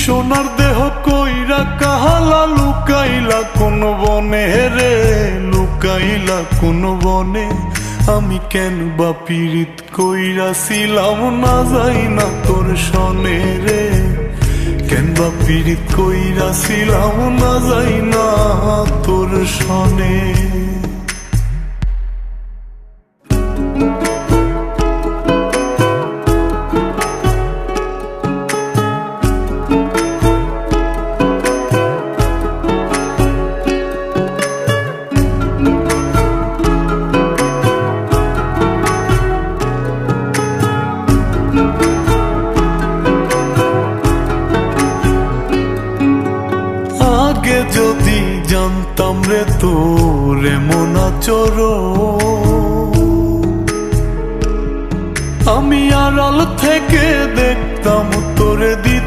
সোনার দেহ কইরা কাহালা লুকাইলা কোন বনে রে, লুকাইলা কোন বনে। আমি কেন বা পীড়িত কইরাছিলাম না যাই না তোর সনে রে, কেন বা পীড়িত কইরাছিলাম না যাই না তোর সনে। আগে যদি জানতাম রে তোর এমন আচরণ, আমি আড়াল থেকে দেখতাম তোরে দিয়ে